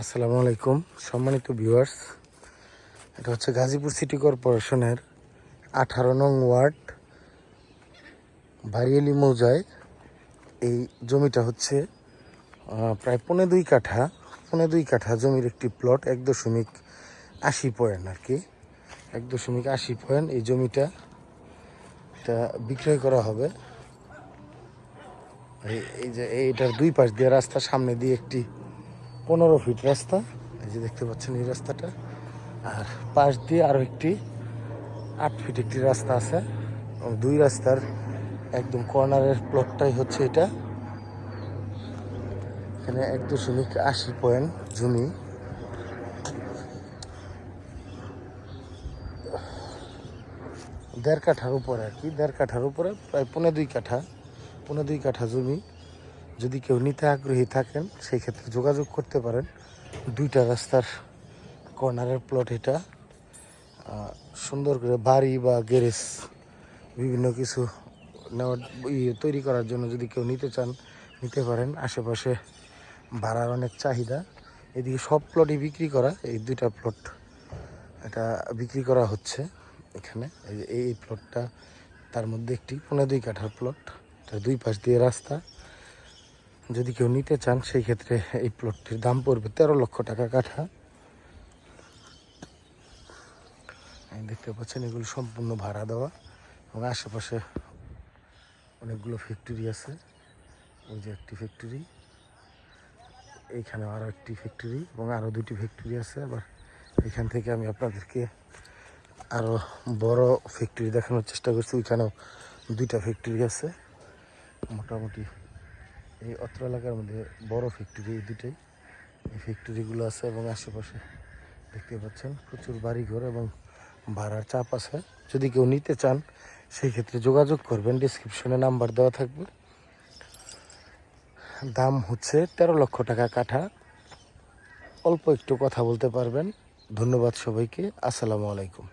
আসসালামু আলাইকুম সম্মানিত ভিউয়ার্স, এটা হচ্ছে গাজীপুর সিটি কর্পোরেশনের 18 নং ওয়ার্ড বারিয়ালি মৌজায়। এই জমিটা হচ্ছে প্রায় 2.5 কাঠা জমির একটি প্লট, 1.80 পয়েন্ট আর কি, 1.80 পয়েন্ট। এই জমিটা বিক্রয় করা হবে। এই যে এইটার দুই পাশ দিয়ে রাস্তা, সামনে দিয়ে একটি 15 ফিট রাস্তা, এই যে দেখতে পাচ্ছেন এই রাস্তাটা, আর পাশ দিয়ে আরও একটি 8 ফিট একটি রাস্তা আছে। এবং দুই রাস্তার একদম কর্নারের প্লটটাই হচ্ছে এটা। এখানে 1.80 পয়েন্ট জমি। দেড় কাঠার উপরে আর কি, 1.5 কাঠার উপরে প্রায় 2.5 কাঠা জমি। যদি কেউ নিতে আগ্রহী থাকেন সেই ক্ষেত্রে যোগাযোগ করতে পারেন। দুইটা রাস্তার কর্নারের প্লট এটা। সুন্দর করে বাড়ি বা গ্যারেজ বিভিন্ন কিছু নেওয়ার তৈরি করার জন্য যদি কেউ নিতে চান নিতে পারেন। আশেপাশে ভাড়ার অনেক চাহিদা। এদিকে সব প্লটই বিক্রি করা, এই দুইটা প্লট এটা বিক্রি করা হচ্ছে এখানে। এই প্লটটা তার মধ্যে একটি 2.5 কাঠার প্লট, তার দুই পাশ দিয়ে রাস্তা। যদি কেউ নিতে চান সেই ক্ষেত্রে এই প্লটটির দাম পড়বে 13 লক্ষ টাকা কাঠা। দেখতে পাচ্ছেন এগুলো সম্পূর্ণ ভাড়া দেওয়া, এবং আশেপাশে অনেকগুলো ফ্যাক্টরি আছে। ওই যে একটি ফ্যাক্টরি, এইখানে আরও একটি ফ্যাক্টরি এবং আরও দুটি ফ্যাক্টরি আছে। আবার এখান থেকে আমি আপনাদেরকে আরও বড় ফ্যাক্টরি দেখানোর চেষ্টা করছি। ওইখানেও দুইটা ফ্যাক্টরি আছে। মোটামুটি এই অত্র এলাকার মধ্যে বড় ফ্যাক্টরি এই দুটাই, এই ফ্যাক্টরিগুলো আছে। এবং আশেপাশে দেখতে পাচ্ছেন প্রচুর বাড়িঘর এবং ভাড়ার চাপ আছে। যদি কেউ নিতে চান সেই ক্ষেত্রে যোগাযোগ করবেন, ডিসক্রিপশনে নাম্বার দেওয়া থাকবে। দাম হচ্ছে 13 লক্ষ টাকা কাঠা। অল্প একটু কথা বলতে পারবেন। ধন্যবাদ সবাইকে। আসসালামু আলাইকুম।